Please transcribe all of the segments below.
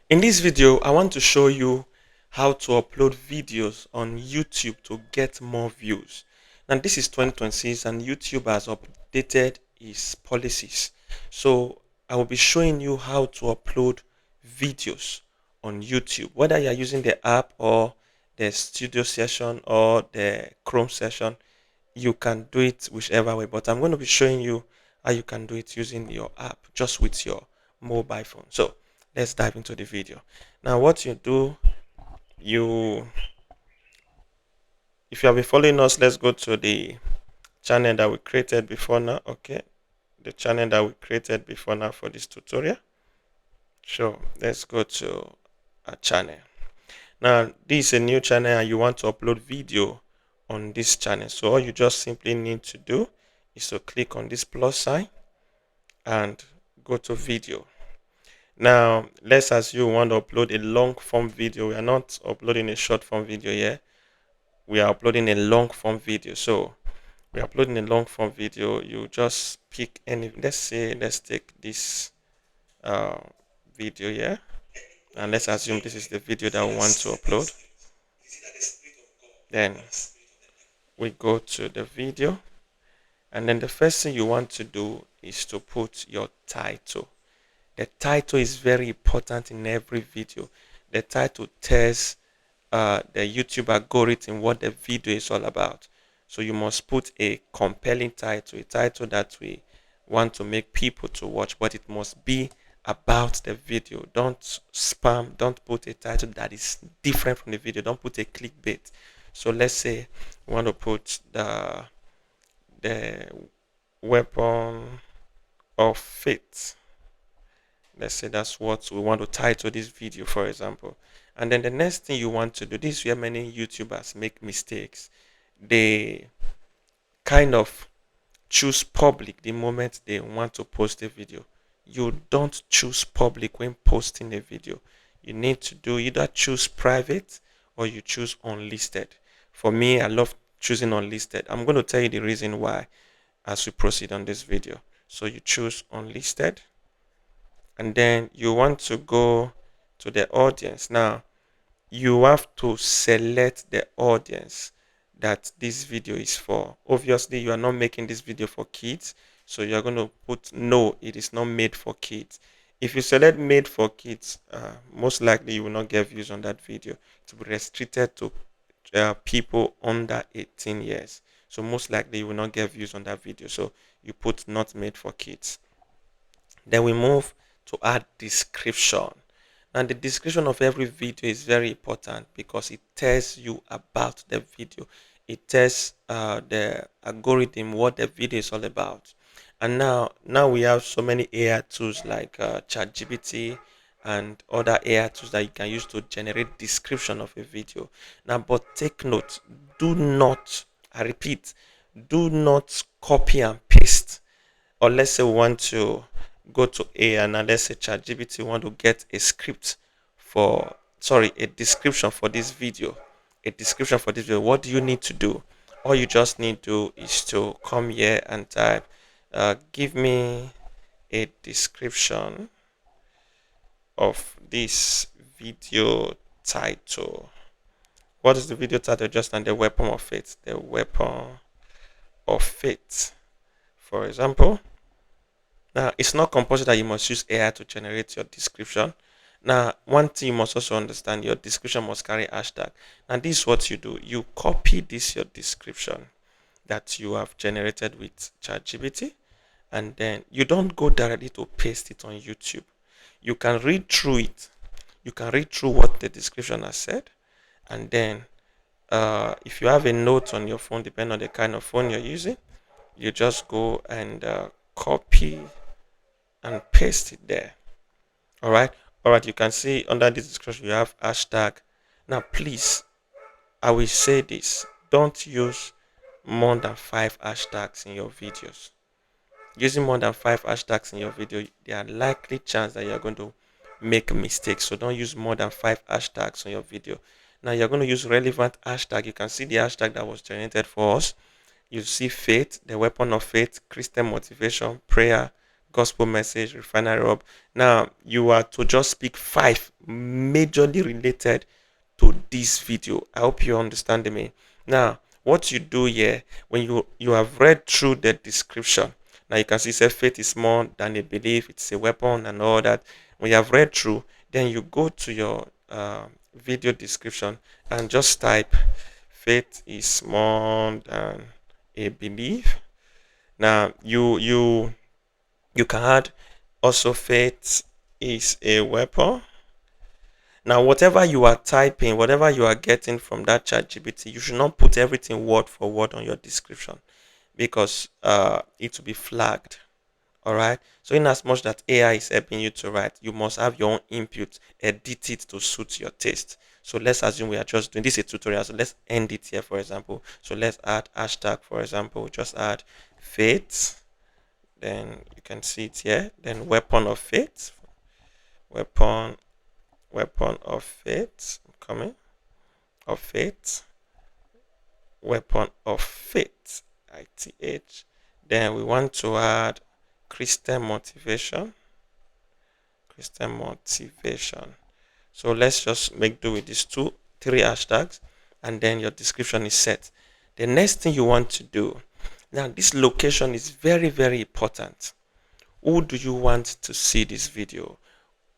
In this video, I want to show you how to upload videos on YouTube to get more views. Now, this is 2026 and YouTube has updated its policies. So, I will be showing you how to upload videos on YouTube, whether you're using the app or the studio session or the Chrome session. You can do it whichever way, but I'm going to be showing you how you can do it using your app just with your mobile phone. So let's dive into the video. Now, what you do, you if you have been following us, let's go to the channel that we created before now. Okay, the channel that we created before now for this tutorial. So let's go to our channel. Now, this is a new channel and you want to upload video on this channel. So all you just simply need to do is to click on this plus sign and go to video. Now, let's assume you want to upload a long form video. We are not uploading a short form video here. We are uploading a long form video. So we're uploading a long form video. You just pick any, let's take this uh, video here. And let's assume this is the video that we want to upload. Then we go to the video. And then the first thing you want to do is to put your title. The title is very important in every video. The title tells the YouTube algorithm what the video is all about. So you must put a compelling title, a title that we want to make people to watch, but it must be about the video. Don't spam, don't put a title that is different from the video. Don't put a clickbait. So let's say we want to put the weapon of faith. Let's say that's what we want to title this video, for example. And then the next thing you want to do, this is where many YouTubers make mistakes. They kind of choose public the moment they want to post a video. You don't choose public when posting a video. You need to do either choose private or you choose unlisted. For me, I love choosing unlisted. I'm going to tell you the reason why as we proceed on this video. So you choose unlisted and then you want to go to the audience. Now, you have to select the audience that this video is for. Obviously, you are not making this video for kids, so you're going to put no, it is not made for kids. If you select made for kids, most likely you will not get views on that video. It will be restricted to people under 18 years. So most likely you will not get views on that video. So you put not made for kids. Then we move to add description. And the description of every video is very important because it tells you about the video. It tells the algorithm what the video is all about. And now we have so many AI tools like ChatGPT and other AI tools that you can use to generate description of a video. Now, but take note, do not, I repeat, do not copy and paste. Or let's say we want to go to AI and let's say ChatGPT want to get a script for, sorry, a description for this video. A description for this video. What do you need to do? All you just need to do is to come here and type, give me a description of this video title. What is the video title? Just and the weapon of faith. The weapon of faith, for example. Now, it's not compulsory that you must use AI to generate your description. Now, one thing you must also understand, your description must carry hashtag. And this is what you do. You copy this, your description that you have generated with ChatGPT, and then you don't go directly to paste it on YouTube. You can read through it. You can read through what the description has said, and then if you have a note on your phone, depending on the kind of phone you're using, you just go and copy and paste it there. All right, you can see under this description you have hashtag. Now please, I will say this, don't use more than 5 hashtags in your videos. Using more than 5 hashtags in your video, there are likely chance that you're going to make mistakes. So don't use more than 5 hashtags on your video. Now you're going to use relevant hashtag. You can see the hashtag that was generated for us. You see faith, the weapon of faith, Christian motivation, prayer, gospel message, refinery up. Now you are to just pick five majorly related to this video. I hope you understand me. Now, what you do here, when you have read through the description, now you can see say faith is more than a belief, it's a weapon and all that. When you have read through, then you go to your video description and just type faith is more than a belief. Now you can add also faith is a weapon. Now, whatever you are typing, whatever you are getting from that chat GPT, you should not put everything word for word on your description because it will be flagged. All right. So, in as much that AI is helping you to write, you must have your own input, edit it to suit your taste. So, let's assume we are just doing this is a tutorial. So, let's end it here, for example. So, let's add hashtag, for example, just add faith. Then you can see it here. Then weapon of faith, weapon weapon of faith coming of faith, weapon of faith, ith. Then we want to add christian motivation, christian motivation. So let's just make do with these three hashtags, and then your description is set. The next thing you want to do, now this location is very, very important. Who do you want to see this video?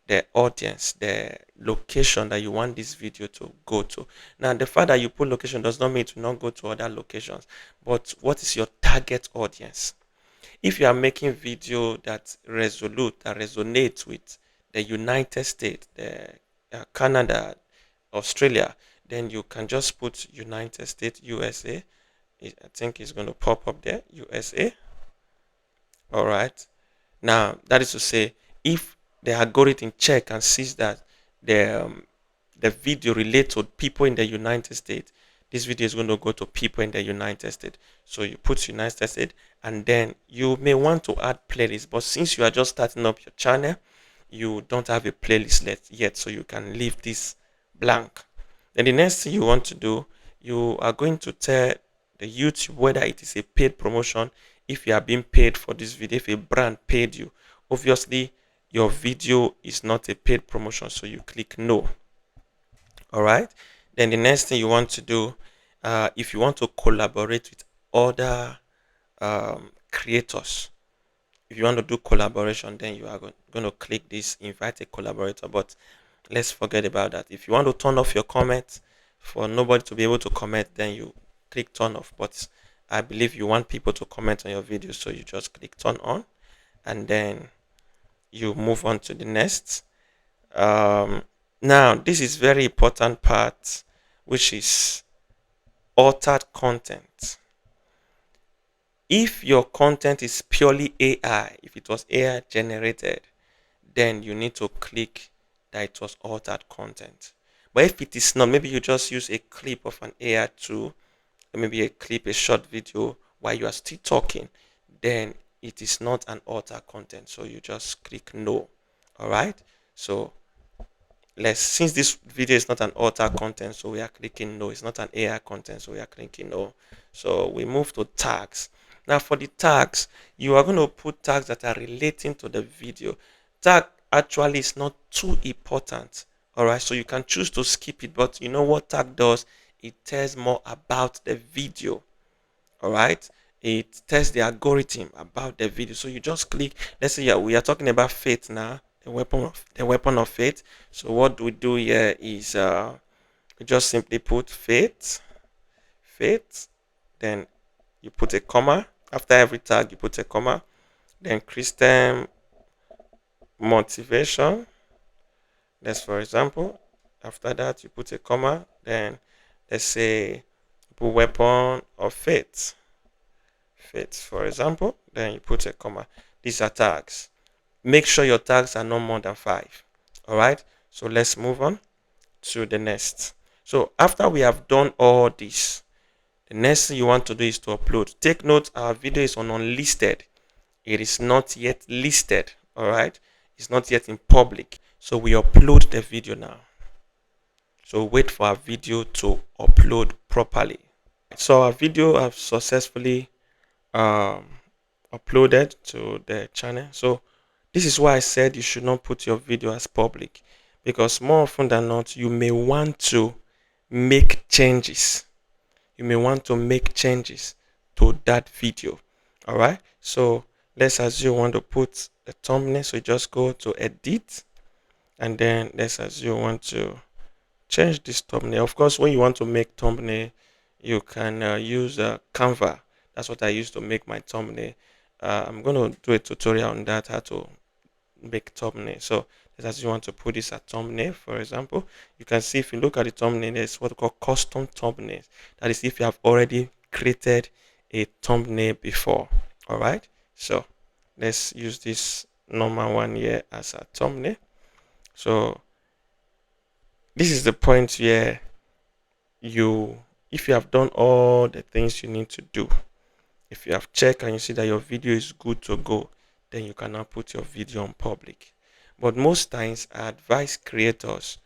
The audience, the location that you want this video to go to. Now, the fact that you put location does not mean to not go to other locations, but what is your target audience? If you are making video that resonates with the United States, the Canada, Australia, then you can just put United States, USA. I think it's going to pop up there, USA. All right. Now, that is to say, if the algorithm check and sees that the video relates to people in the United States, this video is going to go to people in the United States. So you put United States, and then you may want to add playlists. But since you are just starting up your channel, you don't have a playlist yet, so you can leave this blank. Then the next thing you want to do, you are going to tell the YouTube whether it is a paid promotion. If you are being paid for this video, if a brand paid you, obviously your video is not a paid promotion, so you click no. All right. Then the next thing you want to do, if you want to collaborate with other creators, if you want to do collaboration, then you are going to click this invite a collaborator. But let's forget about that. If you want to turn off your comments for nobody to be able to comment, then you click turn off. But I believe you want people to comment on your video, so you just click turn on, and then you move on to the next. Now this is very important part, which is altered content. If your content is purely AI, if it was AI generated, then you need to click that it was altered content. But if it is not, maybe you just use a clip of an AI tool, maybe a clip, a short video while you are still talking, then it is not an altered content. So you just click no. All right. So since this video is not an altered content, so we are clicking no. It's not an AI content, so we are clicking no. So we move to tags. Now for the tags, you are going to put tags that are relating to the video. Tag actually is not too important. All right, so you can choose to skip it, but you know what tag does? It tells more about the video. All right, it tells the algorithm about the video. So you just click. Let's say we are talking about faith now, the weapon of faith. So what we do here is we just simply put faith, then you put a comma after every tag. You put a comma, then Christian motivation. Let's, for example, after that you put a comma, then let's say put weapon of faith, for example, then you put a comma. These are tags. Make sure your tags are no more than 5. All right, so let's move on to the next. So after we have done all this, the next thing you want to do is to upload. Take note, our video is on unlisted. It is not yet listed. All right, it's not yet in public. So we upload the video now. So wait for our video to upload properly. So our video have successfully uploaded to the channel. So This is why I said you should not put your video as public, because more often than not, you may want to make changes. You may want to make changes to that video. All right. So let's assume you want to put a thumbnail. So you just go to edit, and then let's assume you want to change this thumbnail. Of course, when you want to make thumbnail, you can use Canva. That's what I use to make my thumbnail. I'm going to do a tutorial on that, how to make thumbnail. So as you want to put this as thumbnail, for example, you can see if you look at the thumbnail, there's what we call custom thumbnails. That is if you have already created a thumbnail before. All right. So let's use this normal one here as a thumbnail. So this is the point where you, if you have done all the things you need to do, if you have checked and you see that your video is good to go, then you can now put your video on public. But most times, I advise creators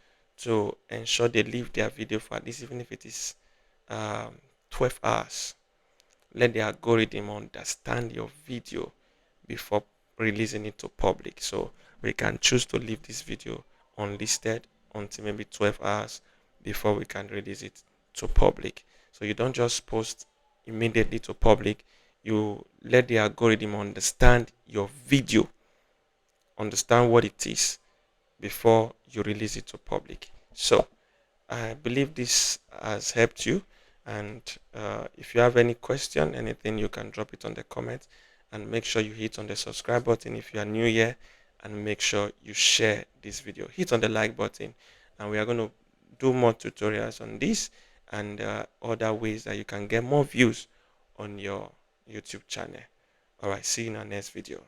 to ensure they leave their video for at least, even if it is 12 hours. Let the algorithm understand your video before releasing it to public. So we can choose to leave this video unlisted until maybe 12 hours before we can release it to public. So you don't just post immediately to public. You let the algorithm understand your video, understand what it is before you release it to public. So I believe this has helped you. And if you have any question, anything, you can drop it on the comments, and make sure you hit on the subscribe button if you are new here, and make sure you share this video. Hit on the like button, and we are going to do more tutorials on this and other ways that you can get more views on your YouTube channel. All right, see you in our next video.